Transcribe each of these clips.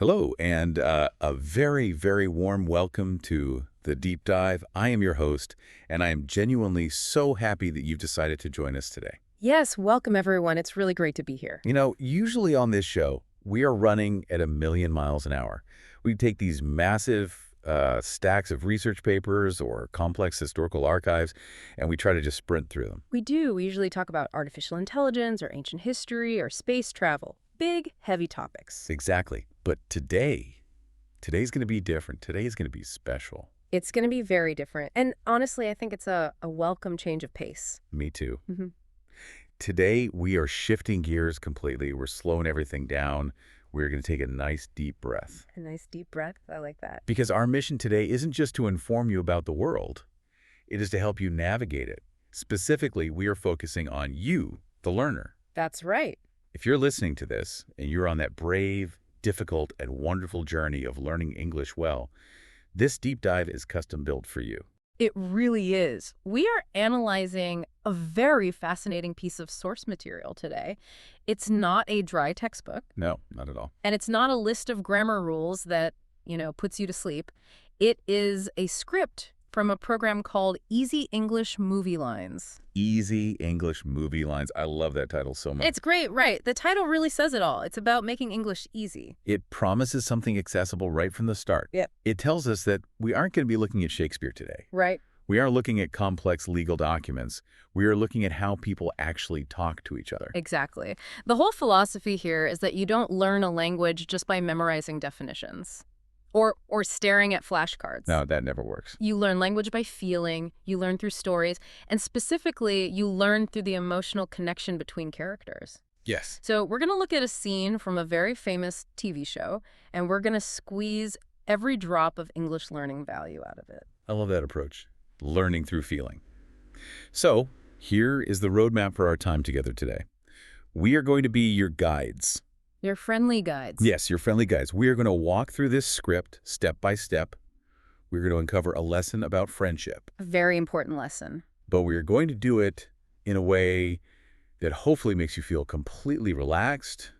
Hello, and a very, very warm welcome to The Deep Dive. I am your host, and I am genuinely so happy that you've decided to join us today. Yes, welcome everyone. It's really great to be here. You know, usually on this show, we are running at 1,000,000 miles an hour. We take these massive stacks of research papers or complex historical archives, and we try to just sprint through them. We do. We usually talk about artificial intelligence or ancient history or space travel. Big, heavy topics. Exactly. But today's going to be different. Today is going to be special. It's going to be very different. And honestly, I think it's a welcome change of pace. Me too. Mm-hmm. Today, we are shifting gears completely. We're slowing everything down. We're going to take a nice deep breath. A nice deep breath. I like that. Because our mission today isn't just to inform you about the world. It is to help you navigate it. Specifically, we are focusing on you, the learner. That's right. If you're listening to this and you're on that brave, difficult, and wonderful journey of learning English well, this deep dive is custom built for you. It really is. We are analyzing a very fascinating piece of source material today. It's not a dry textbook. No, not at all. And it's not a list of grammar rules that, puts you to sleep. It is a script from a program called Easy English Movie Lines. Easy English Movie Lines. I love that title so much. It's great, right? The title really says it all. It's about making English easy. It promises something accessible right from the start. Yep. It tells us that we aren't going to be looking at Shakespeare today. Right. We are looking at complex legal documents. We are looking at how people actually talk to each other. Exactly. The whole philosophy here is that you don't learn a language just by memorizing definitions or staring at flashcards. No, that never works. You learn language by feeling, you learn through stories, and specifically, you learn through the emotional connection between characters. Yes. So we're going to look at a scene from a very famous TV show, and we're going to squeeze every drop of English learning value out of it. I love that approach. Learning through feeling. So, here is the roadmap for our time together today. We are going to be your guides. Your friendly guides. Yes, your friendly guides. We are going to walk through this script step by step. We're going to uncover a lesson about friendship. A very important lesson. But we are going to do it in a way that hopefully makes you feel completely relaxed,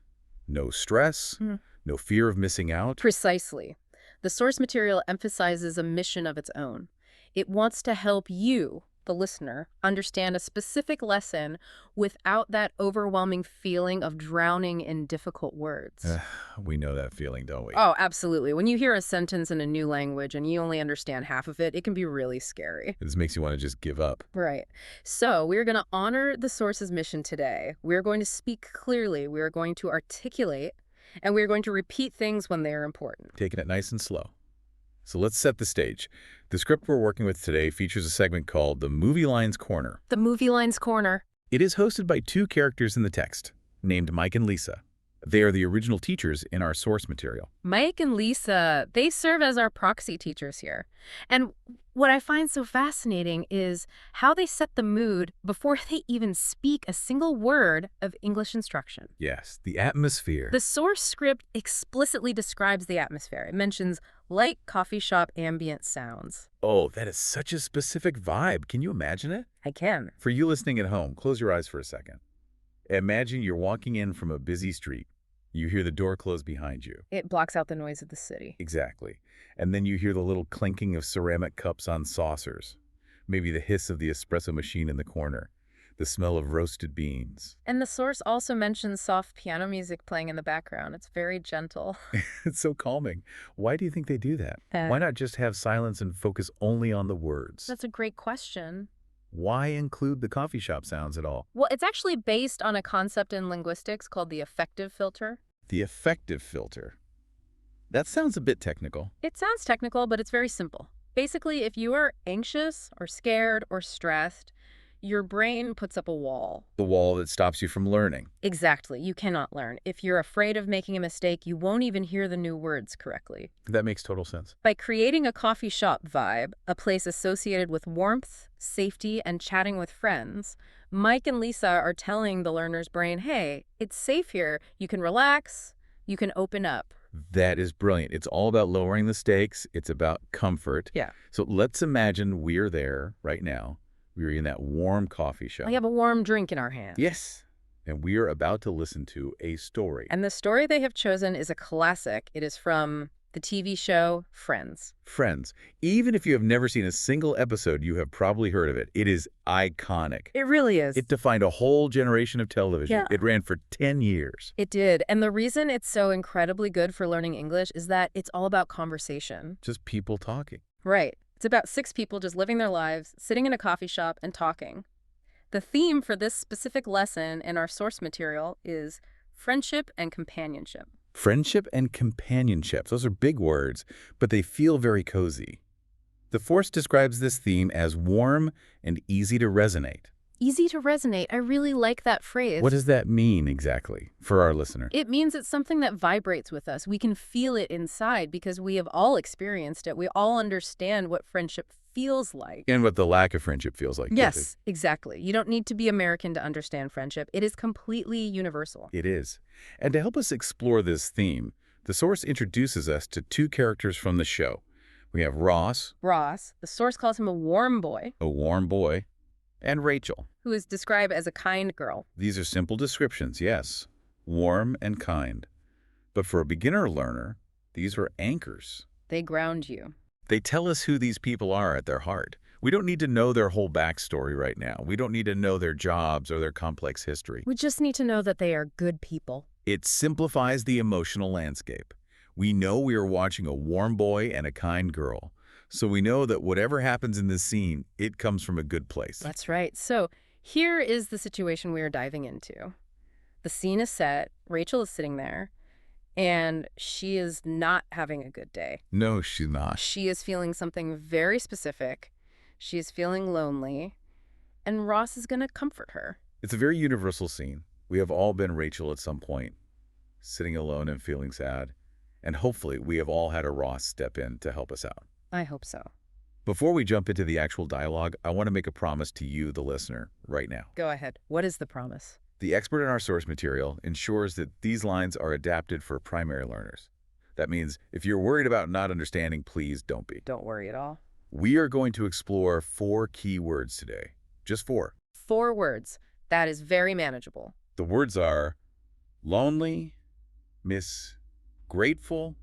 no stress, no fear of missing out. Precisely. The source material emphasizes a mission of its own. It wants to help you, the listener, understand a specific lesson without that overwhelming feeling of drowning in difficult words. We know that feeling, don't we? Oh, absolutely. When you hear a sentence in a new language and you only understand half of it, it can be really scary. This makes you want to just give up. Right. So we're going to honor the source's mission today. We're going to speak clearly. We're going to articulate, and we're going to repeat things when they are important. Taking it nice and slow. So let's set the stage. The script we're working with today features a segment called The Movie Lines Corner. The Movie Lines Corner. It is hosted by two characters in the text, named Mike and Lisa. They are the original teachers in our source material. Mike and Lisa, they serve as our proxy teachers here. And what I find so fascinating is how they set the mood before they even speak a single word of English instruction. Yes, the atmosphere. The source script explicitly describes the atmosphere. It mentions light coffee shop ambient sounds. Oh, that is such a specific vibe. Can you imagine it? I can. For you listening at home, close your eyes for a second. Imagine you're walking in from a busy street. You hear the door close behind you. It blocks out the noise of the city. Exactly. And then you hear the little clinking of ceramic cups on saucers. Maybe the hiss of the espresso machine in the corner. The smell of roasted beans. And the source also mentions soft piano music playing in the background. It's very gentle. It's so calming. Why do you think they do that? Why not just have silence and focus only on the words? That's a great question. Why include the coffee shop sounds at all? Well, it's actually based on a concept in linguistics called the affective filter. The affective filter. That sounds a bit technical. It sounds technical, but it's very simple. Basically, if you are anxious or scared or stressed, your brain puts up a wall. The wall that stops you from learning. Exactly. You cannot learn. If you're afraid of making a mistake, you won't even hear the new words correctly. That makes total sense. By creating a coffee shop vibe, a place associated with warmth, safety, and chatting with friends, Mike and Lisa are telling the learner's brain, hey, it's safe here. You can relax. You can open up. That is brilliant. It's all about lowering the stakes. It's about comfort. Yeah. So let's imagine we're there right now. We're in that warm coffee shop. We have a warm drink in our hand. Yes. And we are about to listen to a story. And the story they have chosen is a classic. It is from the TV show Friends. Friends. Even if you have never seen a single episode, you have probably heard of it. It is iconic. It really is. It defined a whole generation of television. Yeah. It ran for 10 years. It did. And the reason it's so incredibly good for learning English is that it's all about conversation. Just people talking. Right. It's about 6 people just living their lives, sitting in a coffee shop and talking. The theme for this specific lesson in our source material is friendship and companionship. Friendship and companionship. Those are big words, but they feel very cozy. The Force describes this theme as warm and easy to resonate. Easy to resonate. I really like that phrase. What does that mean exactly for our listener? It means it's something that vibrates with us. We can feel it inside because we have all experienced it. We all understand what friendship feels like. And what the lack of friendship feels like. Yes, exactly. You don't need to be American to understand friendship. It is completely universal. It is. And to help us explore this theme, the source introduces us to 2 characters from the show. We have Ross, The source calls him a warm boy, a warm boy, and Rachel. who is described as a kind girl. These are simple descriptions, yes. Warm and kind. But for a beginner learner, these are anchors. They ground you. They tell us who these people are at their heart. We don't need to know their whole backstory right now. We don't need to know their jobs or their complex history. We just need to know that they are good people. It simplifies the emotional landscape. We know we are watching a warm boy and a kind girl. So we know that whatever happens in this scene, it comes from a good place. That's right. So here is the situation we are diving into. The scene is set. Rachel is sitting there, and she is not having a good day. No, she's not. She is feeling something very specific. She is feeling lonely, and Ross is going to comfort her. It's a very universal scene. We have all been Rachel at some point, sitting alone and feeling sad. And hopefully we have all had a Ross step in to help us out. I hope so. Before we jump into the actual dialogue, I want to make a promise to you, the listener, right now. Go ahead. What is the promise? The expert in our source material ensures that these lines are adapted for primary learners. That means if you're worried about not understanding, please don't be. Don't worry at all. We are going to explore 4 key words today. Just 4. 4 words. That is very manageable. The words are lonely, grateful,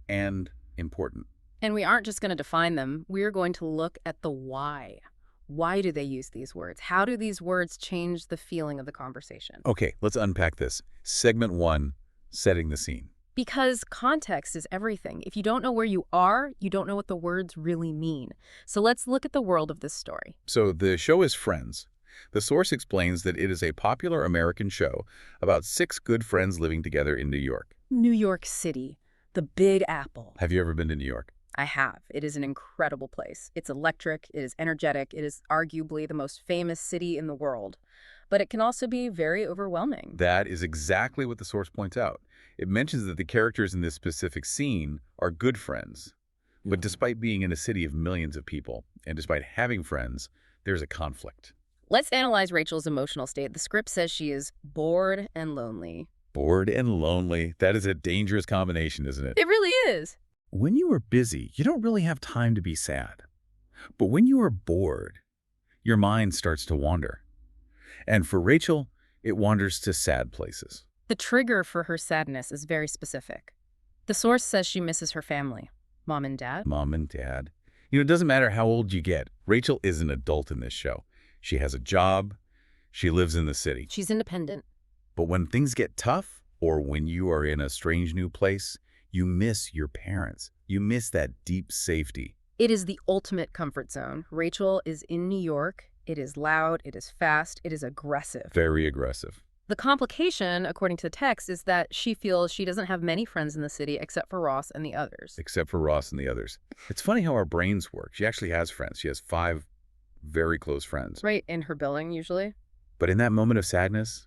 and important. And we aren't just going to define them. We're going to look at the why. Why do they use these words? How do these words change the feeling of the conversation? Okay, let's unpack this. Segment 1, setting the scene. Because context is everything. If you don't know where you are, you don't know what the words really mean. So let's look at the world of this story. So the show is Friends. The source explains that it is a popular American show about 6 good friends living together in New York. New York City, the Big Apple. Have you ever been to New York? I have. It is an incredible place. It's electric, it is energetic, it is arguably the most famous city in the world. But it can also be very overwhelming. That is exactly what the source points out. It mentions that the characters in this specific scene are good friends. But despite being in a city of millions of people, and despite having friends, there's a conflict. Let's analyze Rachel's emotional state. The script says she is bored and lonely. Bored and lonely. That is a dangerous combination, isn't it? It really is. When you are busy, you don't really have time to be sad. But when you are bored, your mind starts to wander. And for Rachel, it wanders to sad places. The trigger for her sadness is very specific. The source says she misses her family. Mom and dad. Mom and dad. You know, it doesn't matter how old you get. Rachel is an adult in this show. She has a job. She lives in the city. She's independent. But when things get tough, or when you are in a strange new place, you miss your parents. You miss that deep safety. It is the ultimate comfort zone. Rachel is in New York. It is loud, it is fast, it is aggressive. Very aggressive. The complication, according to the text, is that she feels she doesn't have many friends in the city except for Ross and the others. Except for Ross and the others. It's funny how our brains work. She actually has friends. She has 5 very close friends. Right, in her building, usually. But in that moment of sadness,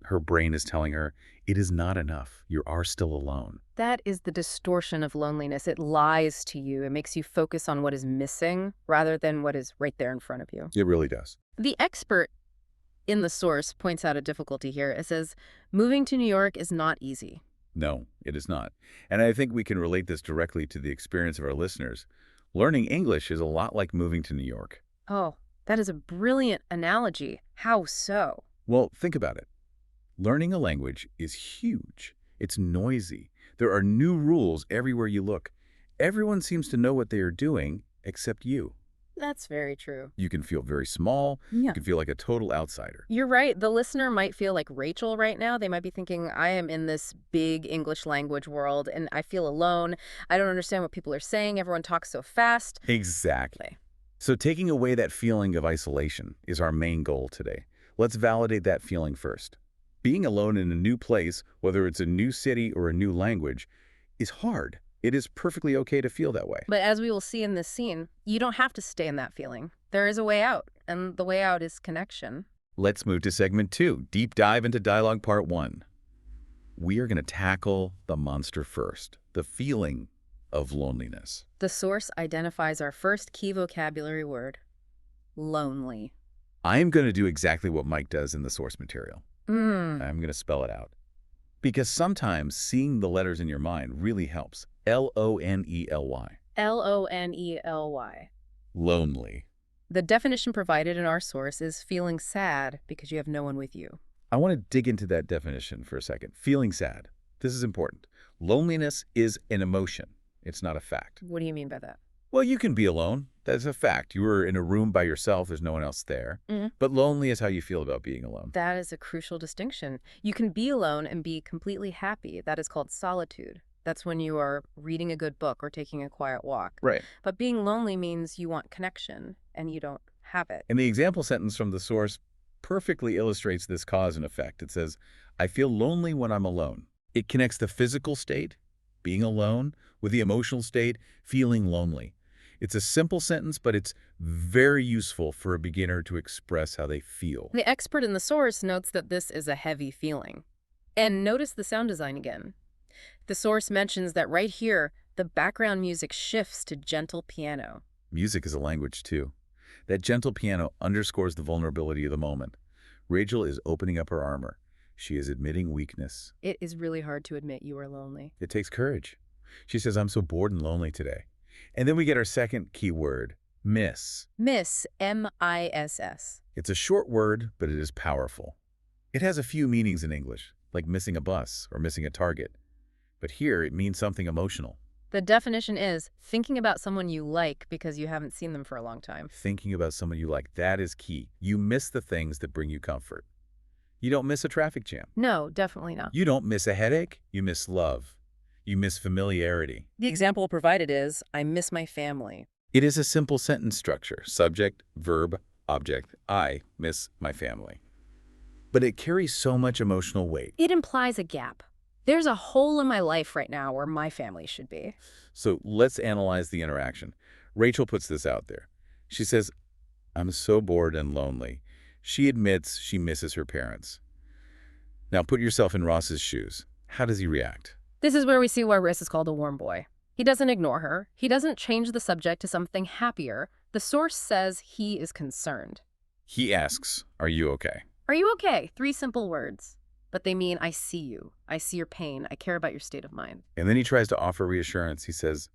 her brain is telling her, it is not enough. You are still alone. That is the distortion of loneliness. It lies to you. It makes you focus on what is missing rather than what is right there in front of you. It really does. The expert in the source points out a difficulty here. It says, moving to New York is not easy. No, it is not. And I think we can relate this directly to the experience of our listeners. Learning English is a lot like moving to New York. Oh, that is a brilliant analogy. How so? Well, think about it. Learning a language is huge. It's noisy. There are new rules everywhere you look. Everyone seems to know what they are doing except you. That's very true. You can feel very small. Yeah. You can feel like a total outsider. You're right. The listener might feel like Rachel right now. They might be thinking, I am in this big English language world and I feel alone. I don't understand what people are saying. Everyone talks so fast. Exactly. So taking away that feeling of isolation is our main goal today. Let's validate that feeling first. Being alone in a new place, whether it's a new city or a new language, is hard. It is perfectly okay to feel that way. But as we will see in this scene, you don't have to stay in that feeling. There is a way out, and the way out is connection. Let's move to segment 2, deep dive into dialogue part 1. We are going to tackle the monster first, the feeling of loneliness. The source identifies our first key vocabulary word, lonely. I am going to do exactly what Mike does in the source material. I'm going to spell it out. Because sometimes seeing the letters in your mind really helps. L-O-N-E-L-Y. L-O-N-E-L-Y. Lonely. The definition provided in our source is feeling sad because you have no one with you. I want to dig into that definition for a second. Feeling sad. This is important. Loneliness is an emotion. It's not a fact. What do you mean by that? Well, you can be alone. That's a fact. You were in a room by yourself. There's no one else there. But lonely is how you feel about being alone. That is a crucial distinction. You can be alone and be completely happy. That is called solitude. That's when you are reading a good book or taking a quiet walk. Right. But being lonely means you want connection and you don't have it. And the example sentence from the source perfectly illustrates this cause and effect. It says, I feel lonely when I'm alone. It connects the physical state, being alone, with the emotional state, feeling lonely. It's a simple sentence, but it's very useful for a beginner to express how they feel. The expert in the source notes that this is a heavy feeling. And notice the sound design again. The source mentions that right here, the background music shifts to gentle piano. Music is a language, too. That gentle piano underscores the vulnerability of the moment. Rachel is opening up her armor. She is admitting weakness. It is really hard to admit you are lonely. It takes courage. She says, I'm so bored and lonely today. And then we get our second key word, miss. Miss, M-I-S-S. It's a short word, but it is powerful. It has a few meanings in English, like missing a bus or missing a target. But here, it means something emotional. The definition is thinking about someone you like because you haven't seen them for a long time. Thinking about someone you like, that is key. You miss the things that bring you comfort. You don't miss a traffic jam. No, definitely not. You don't miss a headache. You miss love. You miss familiarity. The example provided is, I miss my family. It is a simple sentence structure. Subject, verb, object. I miss my family. But it carries so much emotional weight. It implies a gap. There's a hole in my life right now where my family should be. So let's analyze the interaction. Rachel puts this out there. She says, I'm so bored and lonely. She admits she misses her parents. Now put yourself in Ross's shoes. How does he react? This is where we see why Ross is called a warm boy. He doesn't ignore her. He doesn't change the subject to something happier. The source says he is concerned. He asks, are you okay? Are you okay? 3 simple words. But they mean, I see you. I see your pain. I care about your state of mind. And then he tries to offer reassurance. He says,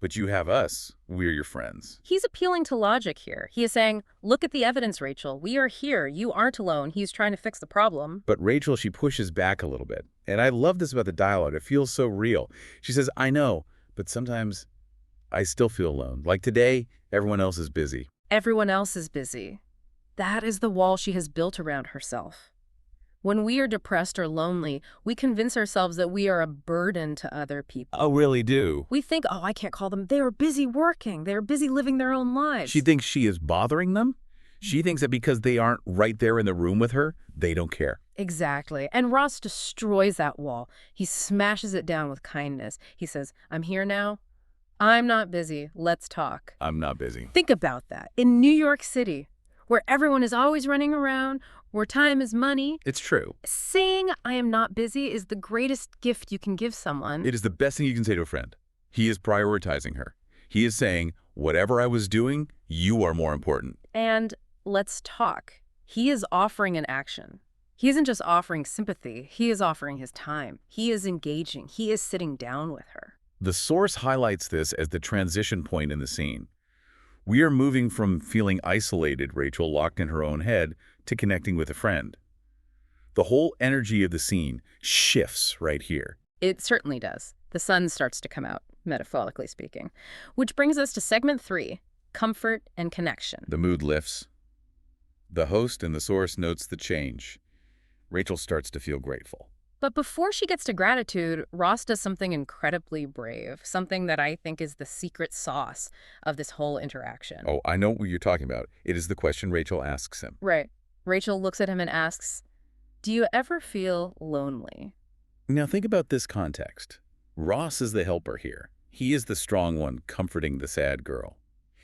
but you have us. We're your friends. He's appealing to logic here. He is saying, look at the evidence, Rachel. We are here. You aren't alone. He's trying to fix the problem. But Rachel, she pushes back a little bit. And I love this about the dialogue. It feels so real. She says, I know, but sometimes I still feel alone. Like today, everyone else is busy. Everyone else is busy. That is the wall she has built around herself. When we are depressed or lonely, we convince ourselves that we are a burden to other people. Oh, really do? We think, oh, I can't call them. They are busy working. They are busy living their own lives. She thinks she is bothering them. She thinks that because they aren't right there in the room with her, they don't care. Exactly. And Ross destroys that wall. He smashes it down with kindness. He says, I'm here now. I'm not busy. Let's talk. I'm not busy. Think about that. In New York City, where everyone is always running around, where time is money. It's true. Saying I am not busy is the greatest gift you can give someone. It is the best thing you can say to a friend. He is prioritizing her. He is saying, whatever I was doing, you are more important. And let's talk. He is offering an action. He isn't just offering sympathy. He is offering his time. He is engaging. He is sitting down with her. The source highlights this as the transition point in the scene. We are moving from feeling isolated, Rachel, locked in her own head, to connecting with a friend. The whole energy of the scene shifts right here. It certainly does. The sun starts to come out, metaphorically speaking. Which brings us to segment 3, comfort and connection. The mood lifts. The host and the source notes the change. Rachel starts to feel grateful. But before she gets to gratitude, Ross does something incredibly brave, something that I think is the secret sauce of this whole interaction. Oh, I know what you're talking about. It is the question Rachel asks him. Right. Rachel looks at him and asks, "Do you ever feel lonely?" Now think about this context. Ross is the helper here. He is the strong one comforting the sad girl.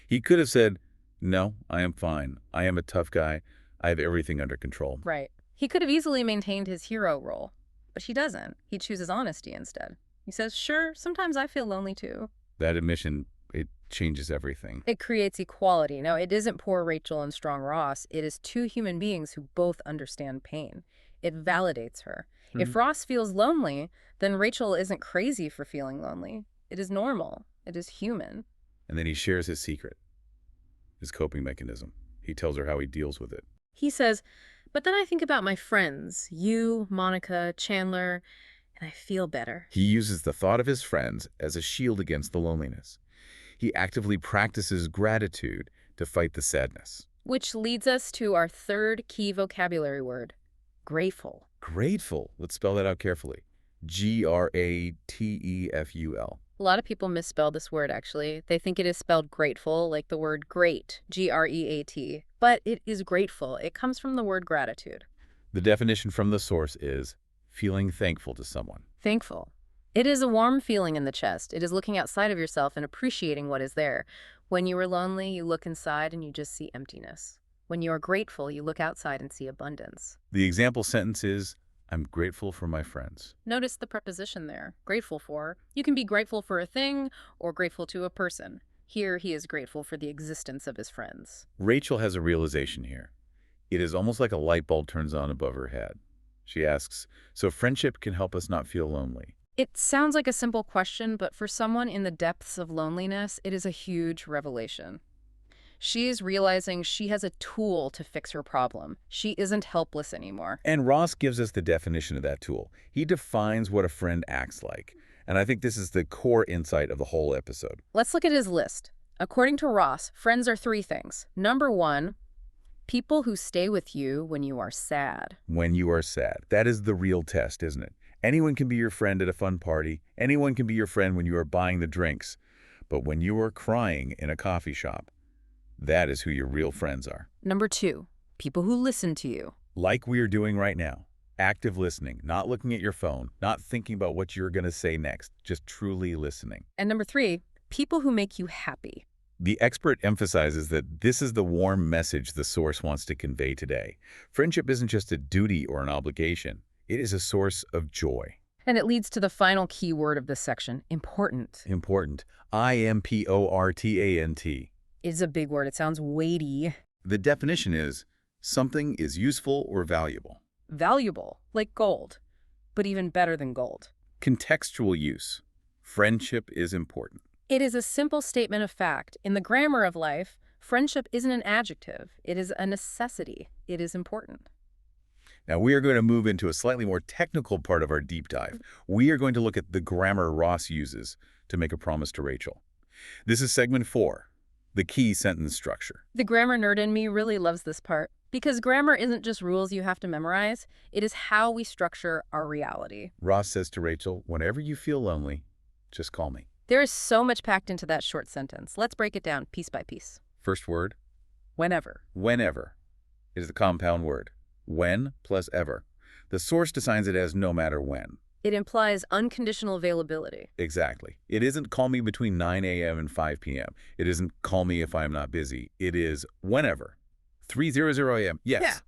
He could have said, "No, I am fine. I am a tough guy. I have everything under control." Right. He could have easily maintained his hero role, but he doesn't. He chooses honesty instead. He says, "Sure, sometimes I feel lonely too." That admission, it changes everything. It creates equality. Now, it isn't poor Rachel and strong Ross. It is two human beings who both understand pain. It validates her. If Ross feels lonely, then Rachel isn't crazy for feeling lonely. It is normal. It is human. And then he shares his secret, his coping mechanism. He tells her how he deals with it. He says, "But then I think about my friends, you, Monica, Chandler, and I feel better." He uses the thought of his friends as a shield against the loneliness. He actively practices gratitude to fight the sadness. Which leads us to our third key vocabulary word, grateful. Grateful. Let's spell that out carefully. Grateful. A lot of people misspell this word, actually. They think it is spelled grateful, like the word great, Great. But it is grateful. It comes from the word gratitude. The definition from the source is feeling thankful to someone. Thankful. It is a warm feeling in the chest. It is looking outside of yourself and appreciating what is there. When you are lonely, you look inside and you just see emptiness. When you are grateful, you look outside and see abundance. The example sentence is, "I'm grateful for my friends." Notice the preposition there, grateful for. You can be grateful for a thing or grateful to a person. Here, he is grateful for the existence of his friends. Rachel has a realization here. It is almost like a light bulb turns on above her head. She asks, "So friendship can help us not feel lonely?" It sounds like a simple question, but for someone in the depths of loneliness, it is a huge revelation. She is realizing she has a tool to fix her problem. She isn't helpless anymore. And Ross gives us the definition of that tool. He defines what a friend acts like. And I think this is the core insight of the whole episode. Let's look at his list. According to Ross, friends are 3 things. Number 1, people who stay with you when you are sad. When you are sad. That is the real test, isn't it? Anyone can be your friend at a fun party. Anyone can be your friend when you are buying the drinks. But when you are crying in a coffee shop, that is who your real friends are. Number 2, people who listen to you. Like we are doing right now. Active listening, not looking at your phone, not thinking about what you're going to say next, just truly listening. And number 3, people who make you happy. The expert emphasizes that this is the warm message the source wants to convey today. Friendship isn't just a duty or an obligation. It is a source of joy. And it leads to the final key word of this section, important. Important. important. It's a big word. It sounds weighty. The definition is, something is useful or valuable. Valuable, like gold, but even better than gold. Contextual use. Friendship is important. It is a simple statement of fact. In the grammar of life, friendship isn't an adjective. It is a necessity. It is important. Now, we are going to move into a slightly more technical part of our deep dive. We are going to look at the grammar Ross uses to make a promise to Rachel. This is segment 4, the key sentence structure. The grammar nerd in me really loves this part, because grammar isn't just rules you have to memorize. It is how we structure our reality. Ross says to Rachel, "Whenever you feel lonely, just call me." There is so much packed into that short sentence. Let's break it down piece by piece. First word, Whenever. whenever. It is the compound word. When plus ever. The source defines it as no matter when. It implies unconditional availability. Exactly. It isn't call me between 9 a.m. and 5 p.m. It isn't call me if I'm not busy. It is whenever. 3:00 a.m. Yes. Yeah.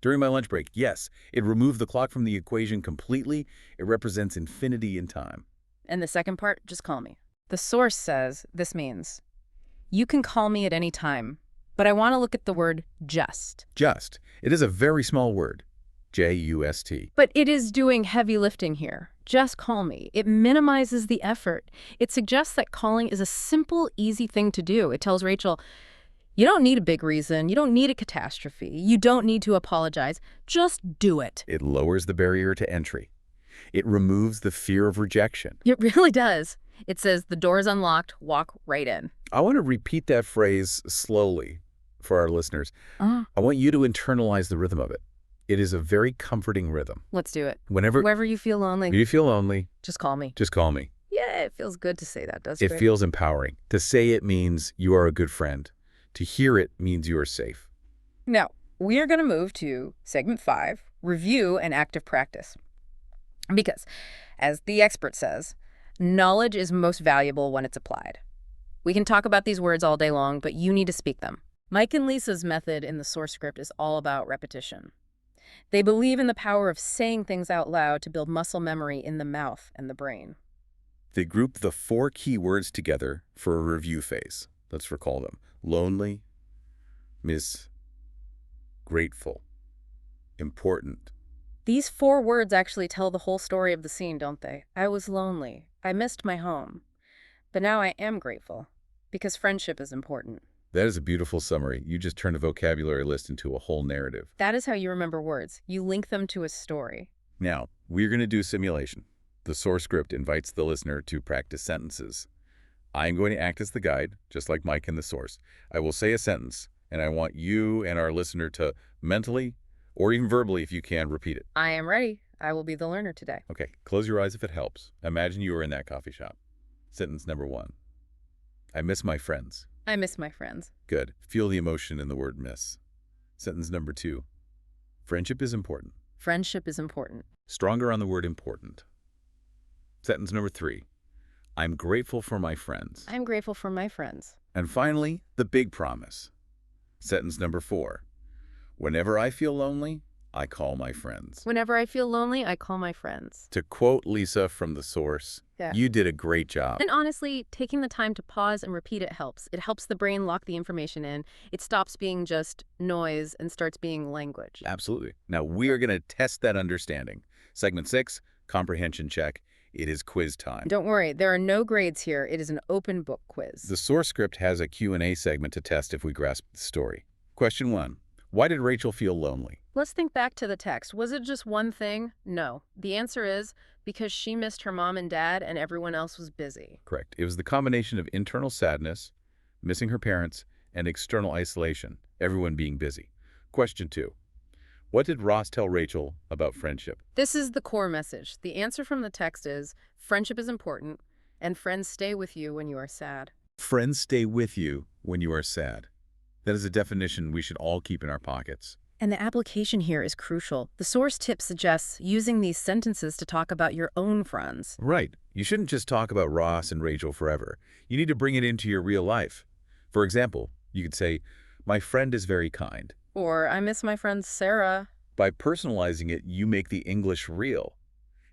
During my lunch break. Yes. It removed the clock from the equation completely. It represents infinity in time. And the second part, just call me. The source says this means, you can call me at any time, but I want to look at the word just. Just. It is a very small word. J-U-S-T. But it is doing heavy lifting here. Just call me. It minimizes the effort. It suggests that calling is a simple, easy thing to do. It tells Rachel, You don't need a big reason. You don't need a catastrophe. You don't need to apologize. Just do it. It lowers the barrier to entry. It removes the fear of rejection. It really does. It says the door is unlocked, walk right in. I want to repeat that phrase slowly for our listeners. I want you to internalize the rhythm of it. It is a very comforting rhythm. Let's do it. Whenever you feel lonely, you feel lonely, just call me. just call me. Yeah, it feels good to say that, doesn't it? It feels empowering. To say it means you are a good friend. To hear it means you are safe. Now, we are going to move to segment 5, review and active practice. Because, as the expert says, knowledge is most valuable when it's applied. We can talk about these words all day long, but you need to speak them. Mike and Lisa's method in the source script is all about repetition. They believe in the power of saying things out loud to build muscle memory in the mouth and the brain. They group the 4 key words together for a review phase. Let's recall them. Lonely, grateful, important. These 4 words actually tell the whole story of the scene, don't they? I was lonely. I missed my home. But now I am grateful, because friendship is important. That is a beautiful summary. You just turned a vocabulary list into a whole narrative. That is how you remember words. You link them to a story. Now, we're going to do simulation. The source script invites the listener to practice sentences. I'm going to act as the guide, just like Mike in the source. I will say a sentence, and I want you and our listener to mentally, or even verbally if you can, repeat it. I am ready. I will be the learner today. Okay, close your eyes if it helps. Imagine you are in that coffee shop. Sentence number 1. I miss my friends. I miss my friends. Good. Feel the emotion in the word miss. Sentence number 2. Friendship is important. Friendship is important. Stronger on the word important. Sentence number 3. I'm grateful for my friends. I'm grateful for my friends. And finally, the big promise. Sentence number 4. Whenever I feel lonely, I call my friends. Whenever I feel lonely, I call my friends. To quote Lisa from the source, you did a great job. And honestly, taking the time to pause and repeat it helps. It helps the brain lock the information in. It stops being just noise and starts being language. Absolutely. Now, we are going to test that understanding. Segment 6, comprehension check. It is quiz time. Don't worry, there are no grades here. It is an open book quiz. The source script has a Q&A segment to test if we grasp the story. Question 1. Why did Rachel feel lonely? Let's think back to the text. Was it just one thing? No. The answer is because she missed her mom and dad and everyone else was busy. Correct. It was the combination of internal sadness, missing her parents, and external isolation, everyone being busy. Question 2. What did Ross tell Rachel about friendship? This is the core message. The answer from the text is friendship is important and friends stay with you when you are sad. Friends stay with you when you are sad. That is a definition we should all keep in our pockets. And the application here is crucial. The source tip suggests using these sentences to talk about your own friends. Right. You shouldn't just talk about Ross and Rachel forever. You need to bring it into your real life. For example, you could say, my friend is very kind. Or, I miss my friend Sarah. By personalizing it, you make the English real.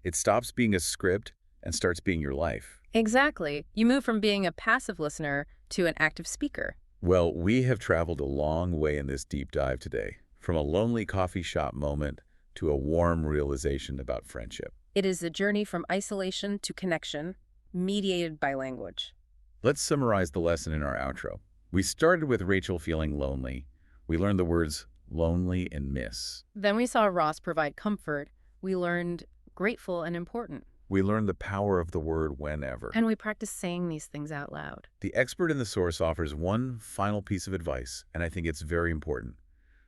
It stops being a script and starts being your life. Exactly. You move from being a passive listener to an active speaker. Well, we have traveled a long way in this deep dive today, from a lonely coffee shop moment to a warm realization about friendship. It is a journey from isolation to connection, mediated by language. Let's summarize the lesson in our outro. We started with Rachel feeling lonely. We learned the words lonely and miss. Then we saw Ross provide comfort. We learned grateful and important. We learned the power of the word whenever. And we practiced saying these things out loud. The expert in the source offers one final piece of advice, and I think it's very important.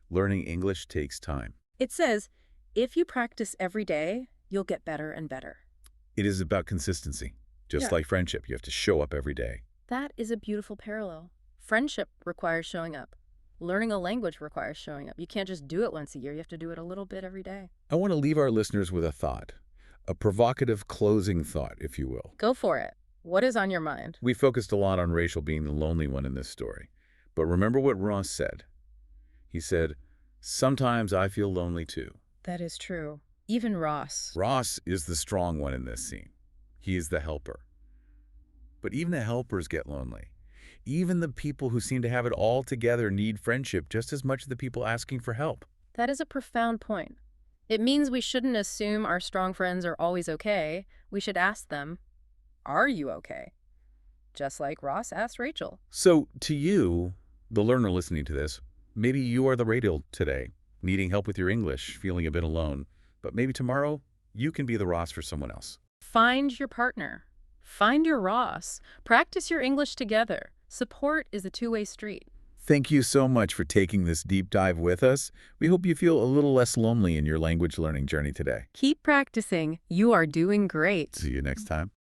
Learning English takes time. It says, if you practice every day, you'll get better and better. It is about consistency. Just like friendship, you have to show up every day. That is a beautiful parallel. Friendship requires showing up. Learning a language requires showing up. You can't just do it once a year. You have to do it a little bit every day. I want to leave our listeners with a thought. A provocative closing thought, if you will. Go for it. What is on your mind? We focused a lot on Rachel being the lonely one in this story. But remember what Ross said. He said, sometimes I feel lonely too. That is true. Even Ross. Ross is the strong one in this scene. He is the helper. But even the helpers get lonely. Even the people who seem to have it all together need friendship just as much as the people asking for help. That is a profound point. It means we shouldn't assume our strong friends are always okay. We should ask them, are you okay? Just like Ross asked Rachel. So, to you, the learner listening to this, maybe you are the radio today, needing help with your English, feeling a bit alone. But maybe tomorrow, you can be the Ross for someone else. Find your partner. Find your Ross. Practice your English together. Support is a two-way street. Thank you so much for taking this deep dive with us. We hope you feel a little less lonely in your language learning journey today. Keep practicing. You are doing great. See you next time.